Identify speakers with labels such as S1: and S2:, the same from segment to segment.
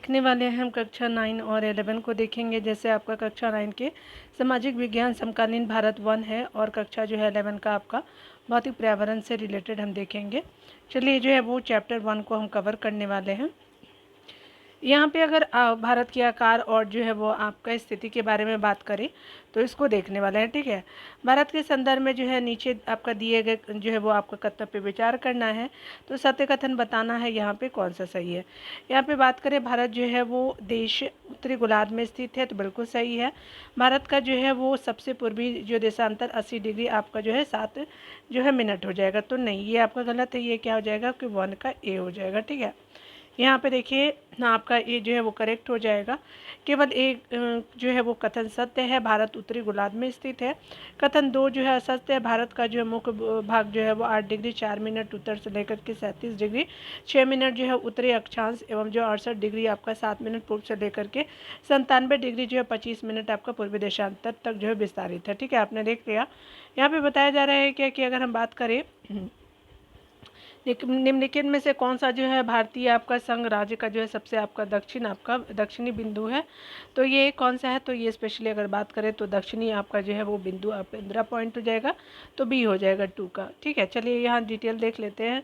S1: देखने वाले हैं हम कक्षा 9 और 11 को देखेंगे। जैसे आपका कक्षा 9 के सामाजिक विज्ञान समकालीन भारत 1 है और कक्षा जो है 11 का आपका भौतिक पर्यावरण से रिलेटेड हम देखेंगे। चलिए जो है वो चैप्टर 1 को हम कवर करने वाले हैं। यहाँ पे अगर भारत के आकार और जो है वो आपका स्थिति के बारे में बात करें तो इसको देखने वाले हैं। ठीक है, भारत के संदर्भ में जो है नीचे आपका दिए गए जो है वो आपका कथन पे विचार करना है। तो सत्य कथन बताना है यहाँ पे कौन सा सही है। यहाँ पे बात करें भारत जो है वो देश उत्तरी गोलार्ध में स्थित है, तो बिल्कुल सही है। भारत का जो है वो सबसे पूर्वी जो देशांतर 80 डिग्री आपका जो है 7 जो है मिनट हो जाएगा। तो नहीं, ये आपका गलत है। ये क्या हो जाएगा कि 1 का ए हो जाएगा। ठीक है, यहाँ पे देखिए आपका ये जो है वो करेक्ट हो जाएगा। केवल एक जो है वो कथन सत्य है, भारत उत्तरी गोलार्ध में स्थित है। कथन 2 जो है असत्य है, भारत का जो है मुख्य भाग जो है वो 8 डिग्री 4 मिनट उत्तर से लेकर के 37 डिग्री 6 मिनट जो है उत्तरी अक्षांश एवं जो 68 डिग्री आपका 7 मिनट पूर्व से लेकर के 97 डिग्री जो है 25 मिनट आपका पूर्वी देशांतर तक जो है विस्तारित है। ठीक है, आपने देख लिया। यहाँ पे बताया जा रहा है क्या कि अगर हम बात करें निम्नलिखित में से कौन सा जो है भारतीय आपका संघ राज्य का जो है सबसे आपका दक्षिणी बिंदु है। तो ये कौन सा है, तो ये स्पेशली अगर बात करें तो दक्षिणी आपका जो है वो बिंदु आप 15 पॉइंट हो जाएगा, तो बी हो जाएगा 2 का। ठीक है, चलिए यहाँ डिटेल देख लेते हैं।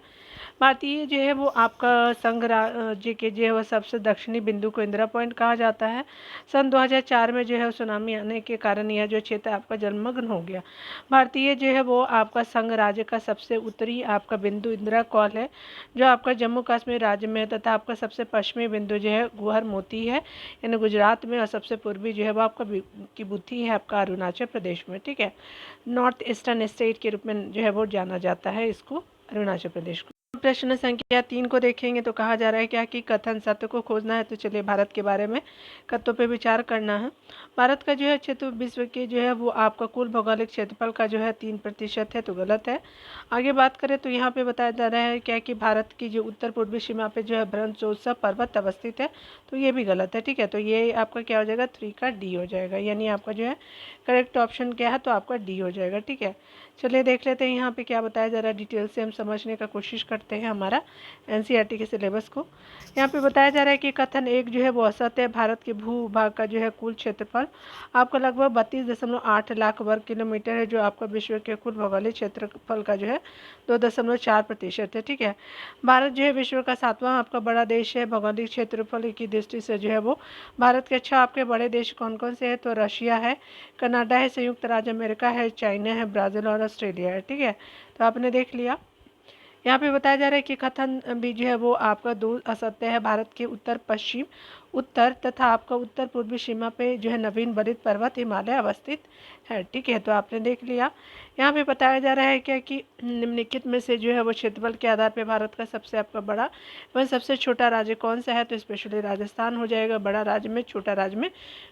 S1: भारतीय जो है वो आपका संघ राज्य के जो है वो सबसे दक्षिणी बिंदु को इंदिरा पॉइंट कहा जाता है। सन 2004 में जो है सुनामी आने के कारण यह जो क्षेत्र आपका जलमग्न हो गया। भारतीय जो है वो आपका संघ राज्य का सबसे उत्तरी आपका बिंदु इंदिरा कॉल है, जो आपका जम्मू कश्मीर राज्य में है, तथा आपका सबसे पश्चिमी बिंदु जो है गुहर मोती है यानी गुजरात में, और सबसे पूर्वी जो है वो आपका किबुथी है आपका अरुणाचल प्रदेश में। ठीक है, नॉर्थ ईस्टर्न स्टेट के रूप में जो है वो जाना जाता है इसको, अरुणाचल प्रदेश को। प्रश्न संख्या 3 को देखेंगे तो कहा जा रहा है क्या कि कथन सत्य को खोजना है। तो चलिए भारत के बारे में कथनों पे विचार करना है। भारत का जो है क्षेत्र विश्व के जो है वो आपका कुल भौगोलिक क्षेत्रफल का जो है 3% है, तो गलत है। आगे बात करें तो यहाँ पे बताया जा रहा है क्या कि भारत की जो उत्तर पूर्वी सीमा पे जो है ब्रह्मोत्सव पर्वत अवस्थित है, तो ये भी गलत है। ठीक है, तो ये आपका क्या हो जाएगा 3 का डी हो जाएगा, यानी आपका जो है करेक्ट ऑप्शन क्या है, तो आपका डी हो जाएगा। ठीक है, चलिए देख लेते हैं यहाँ पे क्या बताया जा रहा है। डिटेल से हम समझने का कोशिश करते हैं हमारा एनसीईआरटी के सिलेबस को। यहाँ पे बताया जा रहा है कि कथन 1 जो है वो असत्य है। भारत के भूभाग का जो है कुल क्षेत्रफल आपका लगभग 32.8 लाख वर्ग किलोमीटर है, जो आपका विश्व के कुल भौगोलिक क्षेत्रफल का जो है 2.4% है। ठीक है, भारत जो है विश्व का 7वां आपका बड़ा देश है। भौगोलिक क्षेत्रफल की दृष्टि से जो है वो भारत के आपके बड़े देश कौन कौन से हैं, तो रशिया है, कनाडा है, संयुक्त राज्य अमेरिका है, चाइना है, ब्राज़ील और ऑस्ट्रेलिया है। ठीक है, तो आपने देख लिया। यहाँ पे बताया जा रहा है कि कथन भी जो है वो आपका 2 असत्य है। भारत के उत्तर पश्चिम उत्तर तथा आपका उत्तर पूर्वी सीमा पे जो है नवीन वरित पर्वत हिमालय अवस्थित है। ठीक है, तो आपने देख लिया। यहाँ पे बताया जा रहा है क्या कि निम्नलिखित में से जो है वो क्षेत्रफल के आधार पे भारत का सबसे आपका बड़ा व सबसे छोटा राज्य कौन सा है, तो स्पेशली राजस्थान हो जाएगा बड़ा राज्य में, छोटा राज्य में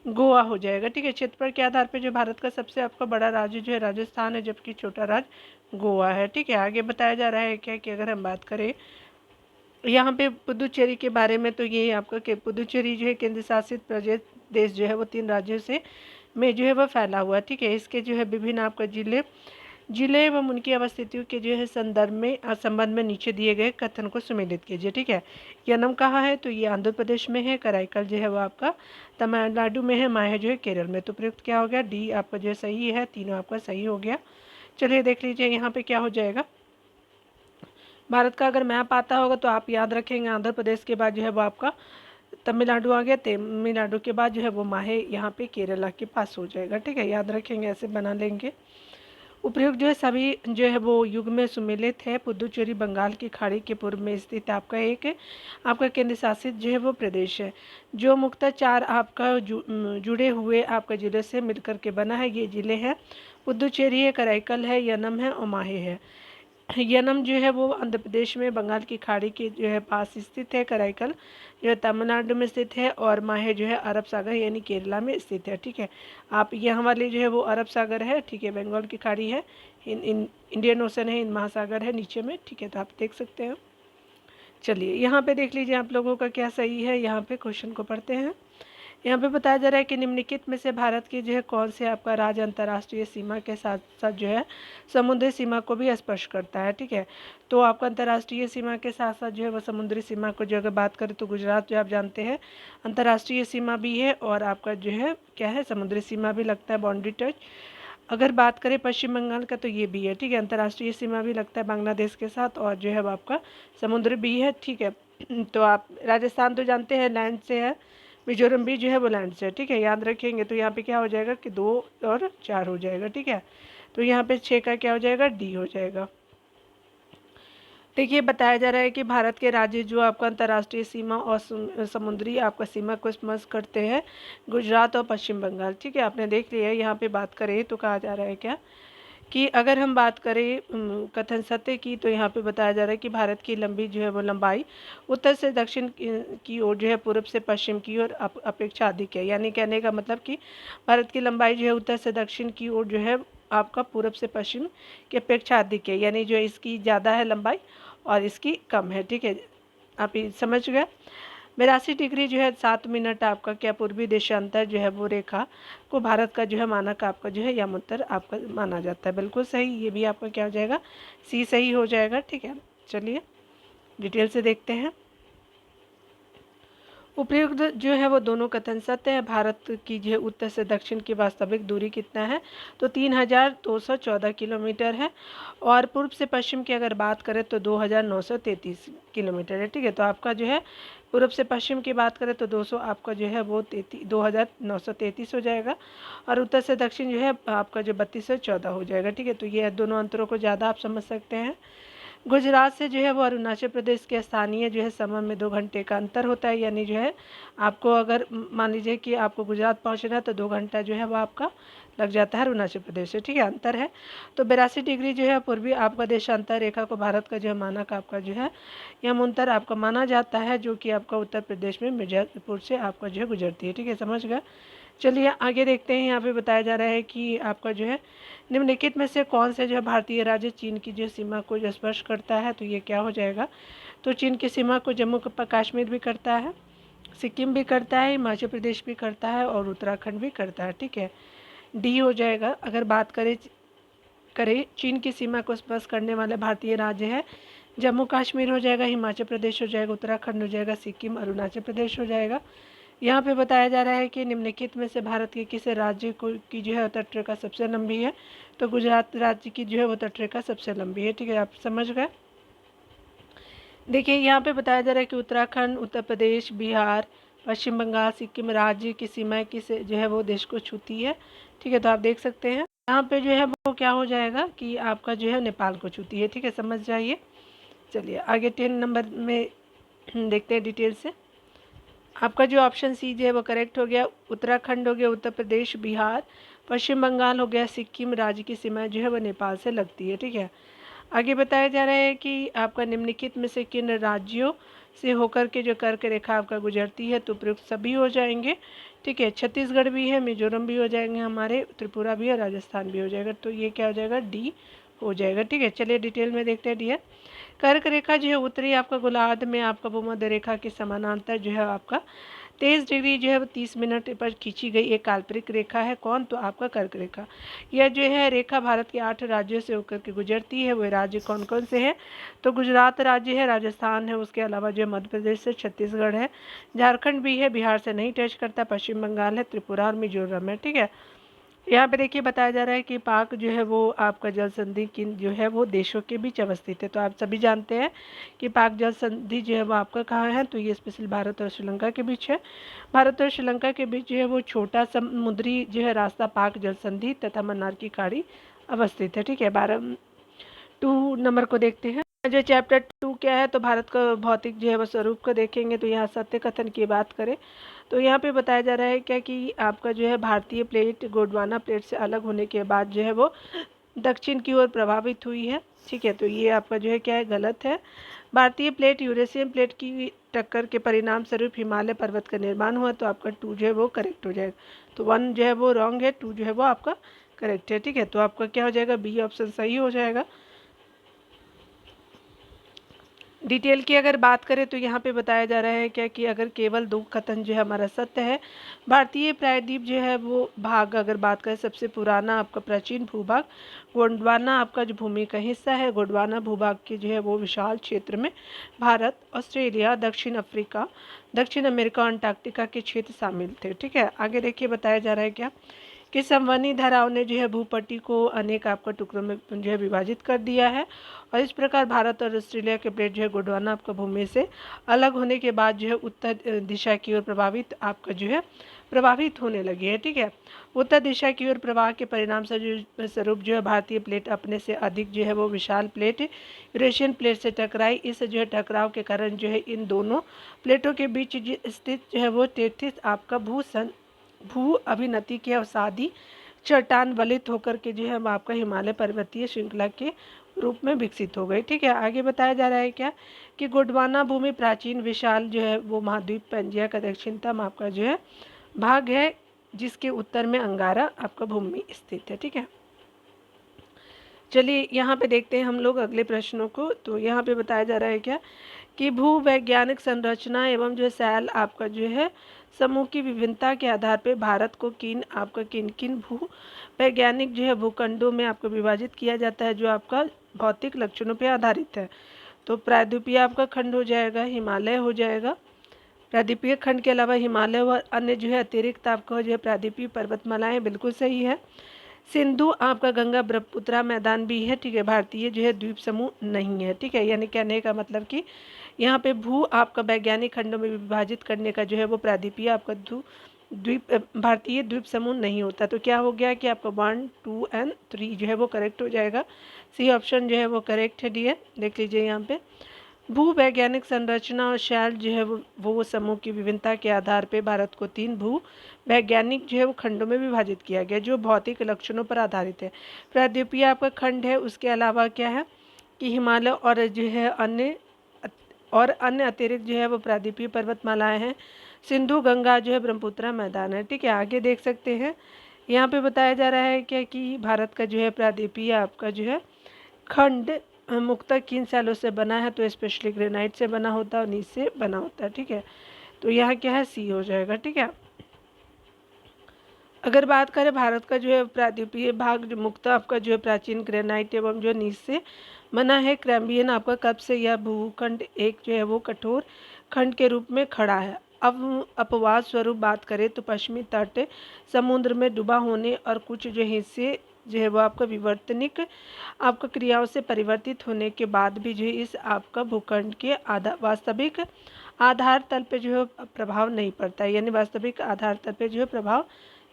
S1: गोवा हो जाएगा। ठीक है, क्षेत्रफल के आधार पे जो भारत का सबसे आपका बड़ा राज्य जो है राजस्थान है, जबकि छोटा राज्य गोवा है। ठीक है, आगे बताया जा रहा है क्या कि अगर हम बात करें यहाँ पे पुदुचेरी के बारे में, तो ये आपका पुदुचेरी जो है केंद्र शासित प्रदेश जो है वो 3 राज्यों से में जो है वो फैला हुआ है। ठीक है, इसके जो है विभिन्न आपका जिले एवं उनकी अवस्थितियों के जो है संबंध में नीचे दिए गए कथन को सुमेलित कीजिए। ठीक है, यनम कहाँ है, तो ये आंध्र प्रदेश में है, कराईकल जो है वो आपका तमिलनाडु में है, माहे जो है केरल में। तो प्रयुक्त क्या हो गया, डी आपका जो है सही है, तीनों आपका सही हो गया। चलिए देख लीजिए यहाँ पे क्या हो जाएगा। भारत का अगर मैप आता होगा तो आप याद रखेंगे आंध्र प्रदेश के बाद जो है वो आपका तमिलनाडु आ गया, तमिलनाडु के बाद जो है वो माहे यहाँ पे केरला के पास हो जाएगा। ठीक है, याद रखेंगे, ऐसे बना लेंगे। उपयुक्त जो है सभी जो है वो युग में सुमेलित है। पुदुचेरी बंगाल की खाड़ी के पूर्व में स्थित आपका केंद्र शासित जो है वो प्रदेश है, जो मुख्यतः 4 आपका जुड़े हुए आपका जिले से मिलकर के बना है। ये जिले हैं पुदुचेरी है, कराईकल है, यनम है और माहे है। यनम जो है वो आंध्र प्रदेश में बंगाल की खाड़ी के जो है पास स्थित है, कराईकल जो है तमिलनाडु में स्थित है, और माहे जो है अरब सागर यानी केरला में स्थित है। ठीक है, आप यहाँ वाले जो है वो अरब सागर है। ठीक है, बंगाल की खाड़ी है, इंडियन ओशन है, इन महासागर है नीचे में। ठीक है, तो आप देख सकते हैं। चलिए यहाँ पे देख लीजिए आप लोगों का क्या सही है। यहाँ पे क्वेश्चन को पढ़ते हैं। यहाँ पे बताया जा रहा है कि निम्नलिखित में से भारत की जो है कौन से आपका राज्य अंतर्राष्ट्रीय सीमा के साथ साथ जो है समुद्री सीमा को भी स्पर्श करता है। ठीक है, तो आपका अंतर्राष्ट्रीय सीमा के साथ साथ जो है वो समुद्री सीमा को जो अगर बात करें तो गुजरात जो आप जानते हैं अंतर्राष्ट्रीय सीमा भी है और आपका जो है क्या है समुद्री सीमा भी लगता है, बाउंड्री टच। अगर बात करें पश्चिम बंगाल का तो ये भी है। ठीक है, अंतर्राष्ट्रीय सीमा भी लगता है बांग्लादेश के साथ और जो है वो आपका समुद्र भी है। ठीक है, तो आप राजस्थान तो जानते हैं लैंड से है, मिजोरम भी जो है वो लैंड से है। ठीक है, याद रखेंगे। तो यहाँ पे क्या हो जाएगा कि 2 और 4 हो जाएगा। ठीक है, तो यहाँ पे 6 का क्या हो जाएगा, डी हो जाएगा। देखिए बताया जा रहा है कि भारत के राज्य जो आपका अंतर्राष्ट्रीय सीमा और समुद्री आपका सीमा को स्पर्श करते हैं गुजरात और पश्चिम बंगाल। ठीक है, आपने देख लिया है। यहाँ पे बात करें तो कहा जा रहा है क्या कि अगर हम बात करें कथन सत्य की तो यहाँ पे बताया जा रहा है कि भारत की लंबी जो है वो लंबाई उत्तर से दक्षिण की ओर जो है पूर्व से पश्चिम की ओर अपेक्षा अधिक है। यानी कहने का मतलब कि भारत की लंबाई जो है उत्तर से दक्षिण की ओर जो है आपका पूर्व से पश्चिम की अपेक्षा अधिक है, यानी जो इसकी ज़्यादा है लंबाई और इसकी कम है। ठीक है, आप ये समझ गए। 82 डिग्री जो है 7 मिनट आपका क्या पूर्वी देशांतर जो है वो रेखा को भारत का जो है मानक आपका जो है यम उत्तर आपका माना जाता है। बिल्कुल सही, ये भी आपका क्या हो जाएगा, सी सही हो जाएगा। ठीक है, चलिए डिटेल से देखते हैं। उपयुक्त जो है वो दोनों कथन सत्य है। भारत की जो है उत्तर से दक्षिण की वास्तविक दूरी कितना है तो 3214 किलोमीटर है और पूर्व से पश्चिम की अगर बात करें तो 2933 किलोमीटर है। ठीक है, तो आपका जो है पूर्व से पश्चिम की बात करें तो 200 आपका जो है वो 2933 हो जाएगा और उत्तर से दक्षिण जो है आपका जो 3214 हो जाएगा। ठीक है, तो ये दोनों अंतरों को ज़्यादा आप समझ सकते हैं। गुजरात से जो है वो अरुणाचल प्रदेश के स्थानीय जो है समय में 2 घंटे का अंतर होता है। यानी जो है आपको अगर मान लीजिए कि आपको गुजरात पहुंचना है तो 2 घंटा जो है वो आपका लग जाता है अरुणाचल प्रदेश से। ठीक है, अंतर है। तो 82 डिग्री जो है पूर्वी आपका देशांतर रेखा को भारत का जो है मानक आपका जो है यमोत्तर आपका माना जाता है, जो कि आपका उत्तर प्रदेश में मिर्जापुर से आपका जो है गुजरती है। ठीक है, समझ गए। चलिए आगे देखते हैं। यहाँ पे बताया जा रहा है कि आपका जो है निम्नलिखित में से कौन से जो है भारतीय राज्य चीन की जो सीमा को जो स्पर्श करता है तो ये क्या हो जाएगा, तो चीन की सीमा को जम्मू कश्मीर भी करता है, सिक्किम भी करता है, हिमाचल प्रदेश भी करता है और उत्तराखंड भी करता है। ठीक है, डी हो जाएगा। अगर बात करें चीन की सीमा को स्पर्श करने वाले भारतीय राज्य है जम्मू कश्मीर हो जाएगा, हिमाचल प्रदेश हो जाएगा, उत्तराखंड हो जाएगा, सिक्किम, अरुणाचल प्रदेश हो जाएगा। यहाँ पे बताया जा रहा है कि निम्नलिखित में से भारत के किस राज्य को की जो है तटरेखा सबसे लंबी है तो गुजरात राज्य की जो है वो तटरेखा सबसे लंबी है। ठीक है, आप समझ गए। देखिए यहाँ पे बताया जा रहा है कि उत्तराखंड, उत्तर प्रदेश, बिहार, पश्चिम बंगाल, सिक्किम राज्य की सीमाएं किस जो है वो देश को छूती है। ठीक है, तो आप देख सकते हैं यहाँ पे जो है वो क्या हो जाएगा कि आपका जो है नेपाल को छूती है। ठीक है, समझ जाइए। चलिए आगे 10 नंबर में देखते हैं डिटेल से। आपका जो ऑप्शन सी जो है वो करेक्ट हो गया। उत्तराखंड हो गया, उत्तर प्रदेश, बिहार, पश्चिम बंगाल हो गया, सिक्किम राज्य की सीमा जो है वो नेपाल से लगती है। ठीक है, आगे बताया जा रहा है कि आपका निम्नलिखित में से किन राज्यों से होकर के जो कर्क रेखा आपका गुजरती है तो प्रयुक्त सभी हो जाएंगे। ठीक है, छत्तीसगढ़ भी है, मिजोरम भी हो जाएंगे हमारे, त्रिपुरा भी है, राजस्थान भी हो जाएगा। तो ये क्या हो जाएगा, डी हो जाएगा। ठीक है, चलिए डिटेल में देखते हैं डियर। कर्क रेखा जो है उत्तरी आपका गोलार्ध में आपका भूमध्य रेखा के समानांतर जो है आपका 23 डिग्री जो है 30 मिनट पर खींची गई एक काल्पनिक रेखा है। कौन, तो आपका कर्क रेखा। यह जो है रेखा भारत के 8 राज्यों से होकर के गुजरती है। वह राज्य कौन कौन से हैं तो गुजरात राज्य है, राजस्थान है, उसके अलावा जो मध्य प्रदेश से छत्तीसगढ़ है, झारखंड भी है, बिहार से नहीं टच करता, पश्चिम बंगाल है, त्रिपुरा और मिजोरम है। ठीक है, यहाँ पे देखिए बताया जा रहा है कि पाक जो है वो आपका जल संधि किन जो है वो देशों के बीच अवस्थित है। तो आप सभी जानते हैं कि पाक जल संधि जो है वो आपका कहाँ है तो ये स्पेशल भारत और श्रीलंका के बीच है। भारत और श्रीलंका के बीच जो है वो छोटा समुद्री जो है रास्ता पाक जल संधि तथा मन्नार की खाड़ी अवस्थित है। ठीक है, 2 नंबर को देखते हैं। जो चैप्टर 2 क्या है तो भारत का भौतिक जो है वो स्वरूप को देखेंगे। तो यहाँ सत्य कथन की बात करें तो यहाँ पे बताया जा रहा है क्या कि आपका जो है भारतीय प्लेट गोंडवाना प्लेट से अलग होने के बाद जो है वो दक्षिण की ओर प्रभावित हुई है। ठीक है, तो ये आपका जो है क्या है, गलत है। भारतीय प्लेट यूरेशियन प्लेट की टक्कर के परिणाम स्वरूप हिमालय पर्वत का निर्माण हुआ। तो आपका 2 जो है वो करेक्ट हो जाएगा। तो 1 जो है वो रॉन्ग है, 2 जो है वो आपका करेक्ट है। ठीक है, तो आपका क्या हो जाएगा, बी ऑप्शन सही हो जाएगा। डिटेल की अगर बात करें तो यहाँ पे बताया जा रहा है क्या कि अगर केवल दो कथन जो है हमारा सत्य है। भारतीय प्रायद्वीप जो है वो भाग अगर बात करें, सबसे पुराना आपका प्राचीन भूभाग गोंडवाना आपका जो भूमि का हिस्सा है, गोंडवाना भूभाग के जो है वो विशाल क्षेत्र में भारत, ऑस्ट्रेलिया, दक्षिण अफ्रीका, दक्षिण अमेरिका, अंटार्कटिका के क्षेत्र शामिल थे। ठीक है, आगे देखिए बताया जा रहा है क्या कि संवहनी धाराओं ने जो है भूपट्टी को अनेक आपका टुकड़ों में जो है विभाजित कर दिया है, और इस प्रकार भारत और ऑस्ट्रेलिया के प्लेट जो है गोंडवाना आपका भूमि से अलग होने के बाद जो है उत्तर दिशा की ओर प्रभावित होने लगी है। ठीक है, उत्तर दिशा की ओर प्रवाह के परिणाम स्वरूप जो है भारतीय प्लेट अपने से अधिक जो है वो विशाल प्लेट यूरेशियन प्लेट से टकराई। इस जो है टकराव के कारण जो है इन दोनों प्लेटों के बीच स्थित जो है वो 33 आपका भू अभिनति के अवसादी चट्टान वलित होकर के जो है आपका हिमालय पर्वतीय श्रृंखला के रूप में विकसित हो गई। ठीक है, आगे बताया जा रहा है क्या कि गोंडवाना भूमि प्राचीन विशाल जो है वो महाद्वीप पेंजिया का दक्षिणतम आपका जो है भाग है, जिसके उत्तर में अंगारा आपका भूमि स्थित है। ठीक है, चलिए यहाँ पे देखते हैं हम लोग अगले प्रश्नों को। तो यहाँ पे बताया जा रहा है क्या कि भूवैज्ञानिक संरचना एवं जो शैल आपका जो है समूह की विभिन्नता के आधार पर भारत को किन किन भू वैज्ञानिक जो है भूखंडों में आपको विभाजित किया जाता है, जो आपका भौतिक लक्षणों पर आधारित है। तो प्रायद्वीपीय आपका खंड हो जाएगा, हिमालय हो जाएगा, प्रायद्वीपीय खंड के अलावा हिमालय और अन्य जो है अतिरिक्त आपका जो है प्रायद्वीपीय पर्वतमालाएं, बिल्कुल सही है। सिंधु आपका गंगा ब्रह्मपुत्रा मैदान भी है। ठीक है, भारतीय जो है द्वीप समूह नहीं है। ठीक है, यानी कहने का मतलब कि यहाँ पे भू आपका वैज्ञानिक खंडों में विभाजित करने का जो है वो प्रायद्वीपीय आपका द्वीप भारतीय द्वीप समूह नहीं होता। तो क्या हो गया कि आपका 1, 2 एंड 3 जो है वो करेक्ट हो जाएगा। सी ऑप्शन जो है वो करेक्ट है डियर। देख लीजिए यहाँ पे भू वैज्ञानिक संरचना और शैल जो है वो समूह की विभिन्नता के आधार पर भारत को 3 भू वैज्ञानिक जो है वो खंडों में विभाजित किया गया, जो भौतिक लक्षणों पर आधारित है। प्रायद्वीपीय आपका खंड है, उसके अलावा क्या है कि हिमालय और जो है अन्य अतिरिक्त जो है वो प्रायद्वीपीय पर्वतमालाएं हैं। सिंधु गंगा जो है ब्रह्मपुत्रा मैदान है। ठीक है, आगे देख सकते हैं यहाँ पे बताया जा रहा है क्या कि भारत का जो है प्रायद्वीपीय आपका जो है खंड मुख्यतः किन शैलों से बना है, तो स्पेशली ग्रेनाइट से बना होता है और नीच से बना होता है। ठीक है, तो यहाँ क्या है सी हो जाएगा। ठीक है, अगर बात करें भारत का जो है प्रायद्वीपीय भाग जो मुख्यतः आपका जो है प्राचीन ग्रेनाइट एवं जो नीच से बना है। कैम्बियन आपका कब से यह भूखंड एक जो है वो कठोर खंड के रूप में खड़ा है। अब अपवाद स्वरूप बात करें तो पश्चिमी तट समुद्र में डूबा होने और कुछ जो हिस्से जो है वो आपका विवर्तनिक आपका क्रियाओं से परिवर्तित होने के बाद भी जो इस आपका भूखंड के वास्तविक आधार तल पे जो है प्रभाव नहीं पड़ता है, यानी वास्तविक आधार तल पे जो है प्रभाव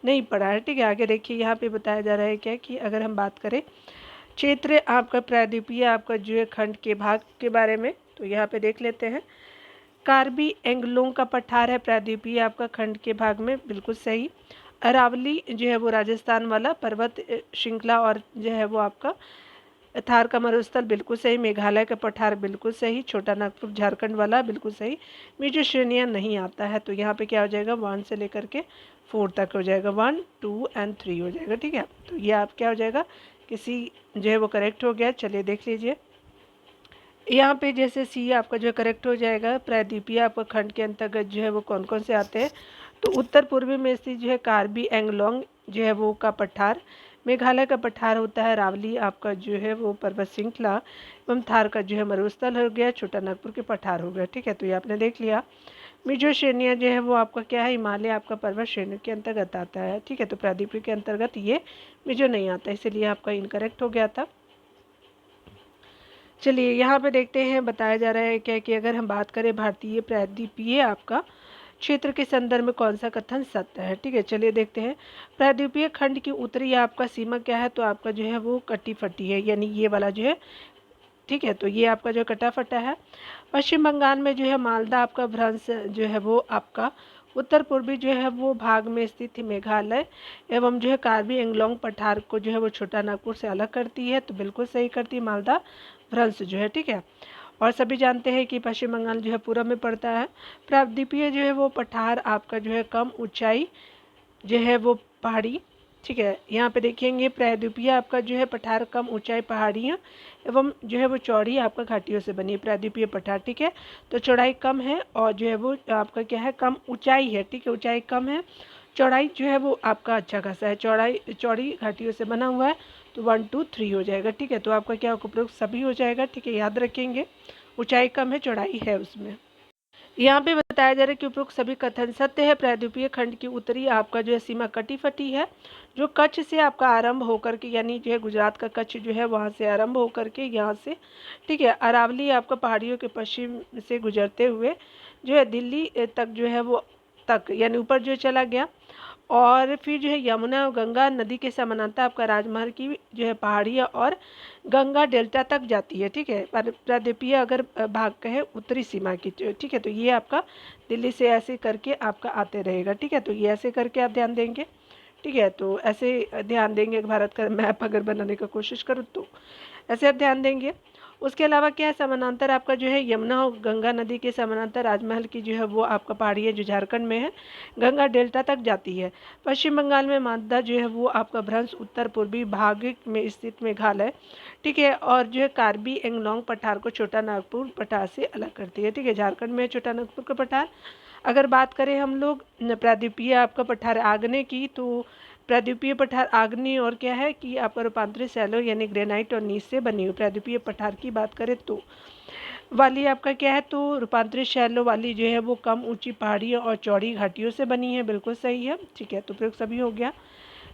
S1: नहीं पड़ा है। ठीक है, आगे देखिए यहाँ पे बताया जा रहा है क्या कि अगर हम बात करें क्षेत्र आपका प्रायद्वीपीय आपका जो है खंड के भाग के बारे में, तो यहाँ पे देख लेते हैं। कार्बी एंगलोंग का पठार है प्रायद्वीपीय आपका खंड के भाग में, बिल्कुल सही। अरावली जो है वो राजस्थान वाला पर्वत श्रृंखला और जो है वो आपका थार का मरुस्थल, बिल्कुल सही। मेघालय का पठार बिल्कुल सही। छोटा नागपुर झारखंड वाला बिल्कुल सही। मिजो श्रेणियाँ नहीं आता है, तो यहाँ पे क्या हो जाएगा 1 से लेकर के 4 तक हो जाएगा, 1, 2 एंड 3 हो जाएगा। ठीक है, तो ये आप क्या हो जाएगा किसी जो है वो करेक्ट हो गया। चलिए देख लीजिए यहाँ पे जैसे सी आपका जो करेक्ट हो जाएगा। प्रायद्वीपीय आपका खंड के अंतर्गत जो है वो कौन कौन से आते हैं, तो उत्तर पूर्वी में स्थित जो है कार्बी एंगलोंग जो है वो का पठार, मेघालय का पठार होता है रावली आपका जो है वो पर्वत श्रृंखला, एवं थार का जो है मरुस्थल हो गया, छोटा नागपुर के पठार हो गया। ठीक है, तो ये आपने देख लिया। मिजो श्रेणियाँ जो है वो आपका क्या है हिमालय आपका पर्वत श्रेणी के अंतर्गत आता है। ठीक है, तो प्रायद्वीपीय के अंतर्गत ये मिजो नहीं आता, इसलिए आपका इनकरेक्ट हो गया था। चलिए यहाँ पे देखते हैं बताया जा रहा है क्या कि अगर हम बात करें भारतीय प्रायद्वीपीय आपका क्षेत्र के संदर्भ में कौन सा कथन सत्य है। ठीक है, चलिए देखते हैं। प्रायद्वीपीय खंड की उत्तरी आपका सीमा क्या है, तो आपका जो है वो कटी फटी है, यानी ये वाला जो है। ठीक है, तो ये आपका जो कटा फटा है। पश्चिम बंगाल में जो है मालदा आपका भ्रंश जो है वो आपका उत्तर पूर्वी जो है वो भाग में स्थित मेघालय एवं जो है कार्बी एंगलोंग पठार को जो है वो छोटा नागपुर से अलग करती है, तो बिल्कुल सही करती है मालदा भ्रंश जो है। ठीक है, और सभी जानते हैं कि पश्चिम बंगाल जो है पूर्व में पड़ता है। प्रायद्वीपीय जो है वो पठार आपका जो है कम ऊंचाई जो है वो पहाड़ी ठीक है। यहाँ पे देखेंगे प्रायद्वीपीय आपका जो है पठार कम ऊंचाई पहाड़ियाँ एवं जो है वो चौड़ी आपका घाटियों से बनी है, प्रायद्वीपीय पठार। ठीक है, तो चौड़ाई कम है और जो है वो आपका क्या है, कम ऊंचाई है। ठीक है, ऊंचाई कम है, चौड़ाई जो है वो आपका अच्छा खासा है, चौड़ाई चौड़ी घाटियों से बना हुआ है, तो 1 2 3 हो जाएगा। ठीक है, तो आपका क्या उपरोक्त सभी हो जाएगा। ठीक है, याद रखेंगे, ऊंचाई कम है, चौड़ाई है उसमें। यहाँ पे बताया जा रहा है कि उपरोक्त सभी कथन सत्य है। प्रायद्वीपीय खंड की उत्तरी आपका जो है सीमा कटी फटी है, जो कच्छ से आपका आरंभ होकर के, यानी जो है गुजरात का कच्छ जो है वहाँ से आरंभ होकर के यहाँ से, ठीक है, अरावली आपका पहाड़ियों के पश्चिम से गुजरते हुए जो है दिल्ली तक जो है वो तक, यानी ऊपर जो चला गया, और फिर जो है यमुना और गंगा नदी के समानांतर आपका राजमहल की जो है पहाड़ियाँ और गंगा डेल्टा तक जाती है। ठीक है, प्रायद्वीपीय अगर भाग कहे उत्तरी सीमा की, ठीक है, तो ये आपका दिल्ली से ऐसे करके आपका आते रहेगा। ठीक है, तो ये ऐसे करके आप ध्यान देंगे। ठीक है, तो ऐसे ध्यान देंगे, भारत का मैप अगर बनाने का कोशिश करूँ तो ऐसे आप ध्यान देंगे। उसके अलावा क्या है, समानांतर आपका जो है यमुना और गंगा नदी के समानांतर राजमहल की जो है वो आपका पहाड़ी है जो झारखंड में है, गंगा डेल्टा तक जाती है। पश्चिम बंगाल में मालदा जो है वो आपका भ्रंश उत्तर पूर्वी भाग में स्थित मेघालय, ठीक है, और जो है कार्बी एंगलोंग पठार को छोटा नागपुर पठार से अलग करती है। ठीक है, झारखंड में छोटा नागपुर का पठार। अगर बात करें हम लोग प्रायद्वीपीय आपका पठार आग्नेय की, तो प्रायद्वीपीय पठार आग्नेय और क्या है कि आपका रूपांतरित सैलो यानी ग्रेनाइट और नीस से बनी हुई। प्रायद्वीपीय पठार की बात करें तो वाली आपका क्या है, तो रूपांतरित शैलो वाली जो है वो कम ऊंची पहाड़ियों और चौड़ी घाटियों से बनी है। बिल्कुल सही है। ठीक है, तो प्रयोग सभी हो गया।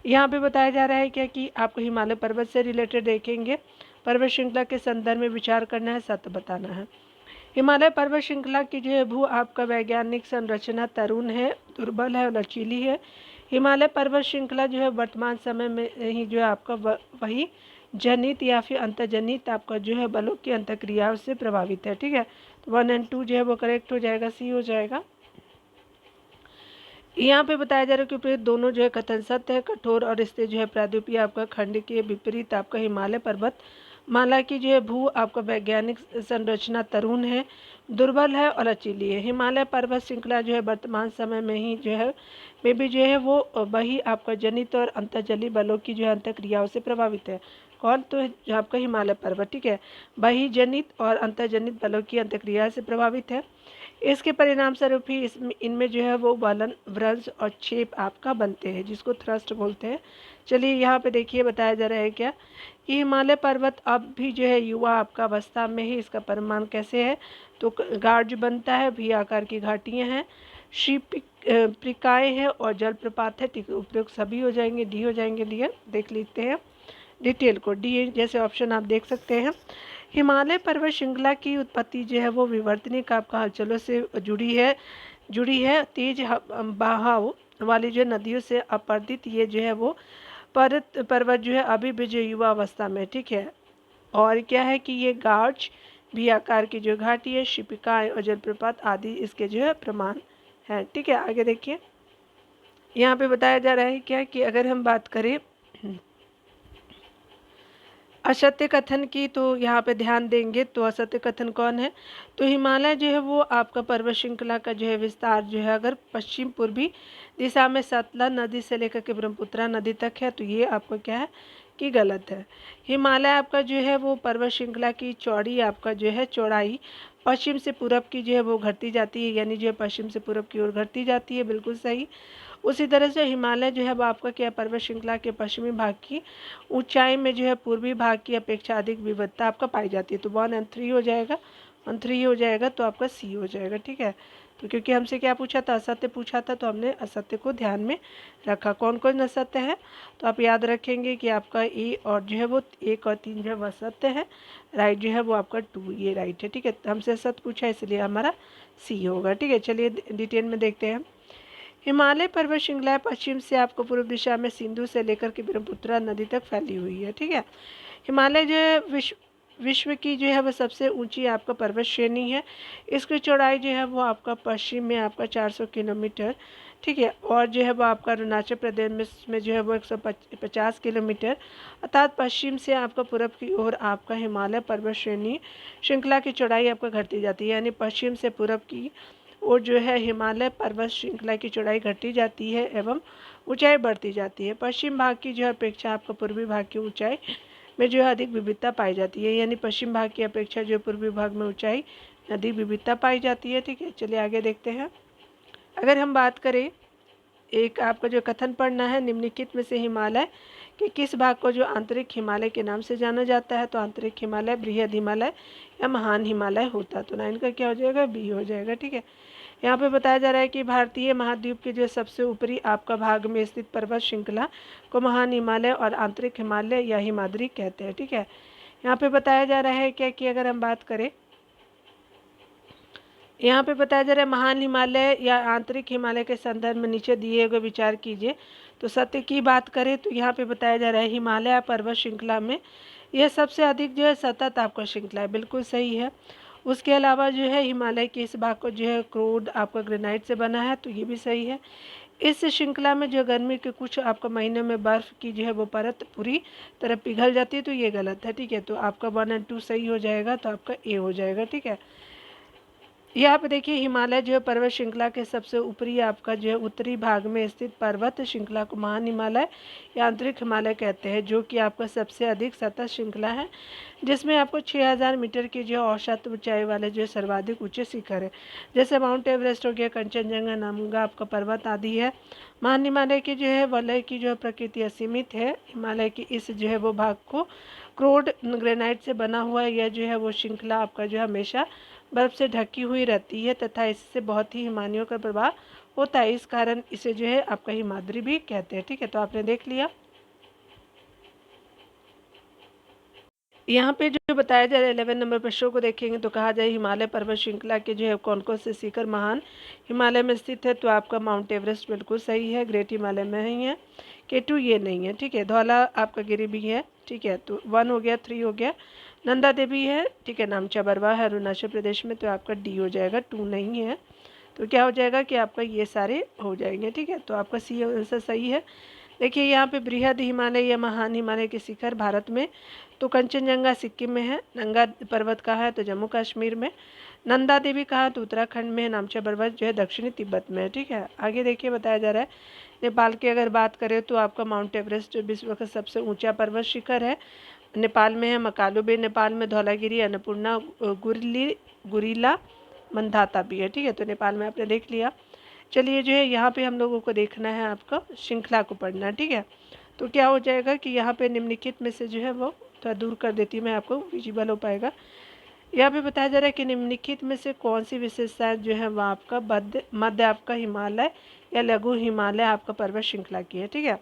S1: यहाँ पे बताया जा रहा है क्या कि आपको हिमालय पर्वत से रिलेटेड देखेंगे, पर्वत श्रृंखला के संदर्भ में विचार करना है, सत्य बताना है। हिमालय पर्वत श्रृंखला की जो है भू आपका वैज्ञानिक संरचना तरुण है, दुर्बल है और लचीली है। हिमालय पर्वत श्रृंखला जो है वर्तमान समय में ही जो है आपका वही जनित या फिर अंतर्जनित आपका जो है बलों की अंतक्रियाओं से प्रभावित है। ठीक है, तो 1 और 2 जो है वो करेक्ट हो जाएगा, सी हो जाएगा। यहाँ पे बताया जा रहा है कि उपयुक्त दोनों जो है कथन सत्य है। कठोर और स्थिर जो है प्रायद्वीपीय आपका खंड के विपरीत आपका हिमालय पर्वत माला की जो है भू आपका वैज्ञानिक संरचना तरुण है, दुर्बल है और लचीली है। हिमालय पर्वत श्रृंखला जो है वर्तमान समय में ही जो है में भी जो है वो वही आपका जनित और अंतर्जलीय बलों की जो है अंतक्रियाओं से प्रभावित है। कौन, तो आपका हिमालय पर्वत। ठीक है, वही जनित और अंतर्जनित बलों की अंतक्रिया से प्रभावित है। इसके परिणाम स्वरूप ही इसमें इनमें जो है वो वलन, व्रंश और छेप आपका बनते हैं, जिसको थ्रस्ट बोलते हैं। चलिए यहाँ पे देखिए बताया जा रहा है क्या कि हिमालय पर्वत अब भी जो है युवा आपका अवस्था में ही, इसका परिमाण कैसे है, तो गार्ज बनता है, भी आकार की घाटियाँ हैं, प्रिकाएँ हैं और जलप्रपात है। ठीक, उपयुक्त सभी हो जाएंगे, डी हो जाएंगे। लिए देख लेते हैं डिटेल को, डी जैसे ऑप्शन आप देख सकते हैं। हिमालय पर्वत श्रृंखला की उत्पत्ति जो है वो विवर्तनिक आपका हलचलों से जुड़ी है तेज बहाव वाली जो नदियों से अपर्दित ये जो है वो पर्वत जो है अभी भी जो युवा अवस्था में। ठीक है, और क्या है कि ये गार्ज भी आकार की जो घाटी है, शिपिकाएँ और जलप्रपात आदि इसके जो है प्रमाण है। ठीक है, आगे देखिए यहाँ पे बताया जा रहा है क्या कि अगर हम बात करें असत्य कथन की, तो यहाँ पे ध्यान देंगे तो असत्य कथन कौन है, तो हिमालय जो है वो आपका पर्वत श्रृंखला का जो है विस्तार जो है अगर पश्चिम पूर्वी दिशा में सतलज नदी से लेकर के ब्रह्मपुत्रा नदी तक है, तो ये आपका क्या है कि गलत है। हिमालय आपका जो है वो पर्वत श्रृंखला की चौड़ी आपका जो है चौड़ाई पश्चिम से पूरब की जो है वो घटती जाती है, यानी जो है पश्चिम से पूरब की ओर घटती जाती है। बिल्कुल सही। उसी तरह से हिमालय जो है वो आपका क्या पर्वत श्रृंखला के पश्चिमी भाग की ऊंचाई में जो है पूर्वी भाग की अपेक्षा अधिक विविधता आपका पाई जाती है, तो 1 और 3 हो जाएगा, 1 3 हो जाएगा, तो आपका सी हो जाएगा। ठीक है, तो क्योंकि हमसे क्या पूछा था, असत्य पूछा था, तो हमने असत्य को ध्यान में रखा। कौन कौन असत्य है, तो आप याद रखेंगे कि आपका ए और जो है वो 1 और 3 जो है वह सत्य है, राइट जो है वो आपका 2 ये राइट है। ठीक है, हमसे असत्य पूछा इसलिए हमारा सी होगा। ठीक है, चलिए डिटेल में देखते हैं। हिमालय पर्वत श्रृंखला पश्चिम से आपको पूर्व दिशा में सिंधु से लेकर के ब्रह्मपुत्रा नदी तक फैली हुई है। ठीक है, हिमालय जो है विश्व की जो है वह सबसे ऊंची आपका पर्वत श्रेणी है। इसकी चौड़ाई जो है वो आपका पश्चिम में आपका 400 किलोमीटर, ठीक है, और जो है वो आपका अरुणाचल प्रदेश में जो है वो 150 किलोमीटर, अर्थात पश्चिम से आपका पूरब की ओर आपका हिमालय पर्वत श्रेणी श्रृंखला की चौड़ाई आपका घटती जाती है, यानी पश्चिम से पूरब की और जो है हिमालय पर्वत श्रृंखला की चौड़ाई घटती जाती है एवं ऊंचाई बढ़ती जाती है। पश्चिम भाग की जो है अपेक्षा आपका पूर्वी भाग की ऊंचाई में जो है अधिक विविधता पाई जाती है, यानी पश्चिम भाग की अपेक्षा जो पूर्वी भाग में ऊंचाई अधिक विविधता पाई जाती है। ठीक है, चलिए आगे देखते हैं। अगर हम बात करें, एक आपका जो कथन पढ़ना है, निम्नलिखित में से हिमालय के किस भाग को जो आंतरिक हिमालय के नाम से जाना जाता है? तो आंतरिक हिमालय, बृहद हिमालय या महान हिमालय होता है। तो 9 का क्या हो जाएगा? बी हो जाएगा। ठीक है, यहाँ पे बताया जा रहा है कि भारतीय महाद्वीप के जो सबसे ऊपरी आपका भाग में स्थित पर्वत श्रृंखला को महान हिमालय और आंतरिक हिमालय या हिमाद्री कहते हैं। ठीक है, यहाँ पे बताया जा रहा है क्या कि अगर हम बात करें, यहाँ पे बताया जा रहा है महान हिमालय या आंतरिक हिमालय के संदर्भ में नीचे दिए हुए विचार कीजिए। तो सत्य की बात करें तो यहाँ पे बताया जा रहा है हिमालय पर्वत श्रृंखला में यह सबसे अधिक जो है सतत आपका श्रृंखला है, बिल्कुल सही है। उसके अलावा जो है हिमालय के इस भाग को जो है क्रूड आपका ग्रेनाइट से बना है, तो ये भी सही है। इस श्रृंखला में जो गर्मी के कुछ आपका महीनों में बर्फ़ की जो है वो परत पूरी तरह पिघल जाती है, तो ये गलत है। ठीक है, तो आपका 1 और 2 सही हो जाएगा, तो आपका ए हो जाएगा। ठीक है, यहाँ पे देखिए हिमालय जो है पर्वत श्रृंखला के सबसे ऊपरी आपका जो है उत्तरी भाग में स्थित पर्वत श्रृंखला को महान हिमालय या आंतरिक हिमालय कहते हैं, जो कि आपका सबसे अधिक सतत श्रृंखला है, जिसमें आपको 6000 मीटर की जो औसत ऊंचाई वाले जो सर्वाधिक ऊंचे शिखर है, जैसे माउंट एवरेस्ट हो गया, कंचनजंगा, नमगा आपका पर्वत आदि है। महान हिमालय की जो है वलय की जो है प्रकृति असीमित है। हिमालय की इस जो है वो भाग को क्रोड ग्रेनाइट से बना हुआ है। यह जो है वो श्रृंखला आपका जो है हमेशा बर्फ से ढकी हुई रहती है तथा इससे बहुत ही हिमानियों का प्रभाव होता है। इस कारण इसे जो है आपका हिमाद्री भी कहते हैं। ठीक है, तो आपने देख लिया। यहाँ पे जो बताया जा रहा है 11 नंबर प्रश्नों को देखेंगे तो कहा जाए हिमालय पर्वत श्रृंखला के जो है कौन कौन से शिखर महान हिमालय में स्थित है? तो आपका माउंट एवरेस्ट बिल्कुल सही है, ग्रेट हिमालय में ही है। K2 ये नहीं है। ठीक है, धौला आपका गिरी भी है। ठीक है, तो 1 हो गया, 3 हो गया, नंदा देवी है। ठीक है, नामचा बरवा है अरुणाचल प्रदेश में, तो आपका डी हो जाएगा, 2 नहीं है। तो क्या हो जाएगा कि आपका ये सारे हो जाएंगे। ठीक है, तो आपका सी आंसर सही है। देखिए यहाँ पे बृहद हिमालय या महान हिमालय के शिखर भारत में तो कंचनजंगा सिक्किम में है, नंगा पर्वत कहाँ है? तो जम्मू कश्मीर में। नंदा देवी कहाँ है? तो उत्तराखंड में। नामचा पर्वत जो है दक्षिणी तिब्बत में है। ठीक है, आगे देखिए बताया जा रहा है नेपाल की अगर बात करें तो आपका माउंट एवरेस्ट विश्व का सबसे ऊंचा पर्वत शिखर है, नेपाल में है। मकालू भी नेपाल में, धौलागिरी, अन्नपूर्णा, गुरीला, मंदाता भी है। ठीक है, तो नेपाल में आपने देख लिया। चलिए जो है यहाँ पे हम लोगों को देखना है, आपका श्रृंखला को पढ़ना है। ठीक है, तो क्या हो जाएगा कि यहाँ पे निम्नलिखित में से जो है वो थोड़ा दूर कर देती हूँ मैं, आपको विजिबल हो पाएगा। यहाँ पे बताया जा रहा है कि निम्नलिखित में से कौन सी विशेषताएं जो है वह आपका मध्य आपका हिमालय या लघु हिमालय आपका पर्वत श्रृंखला की है। ठीक है,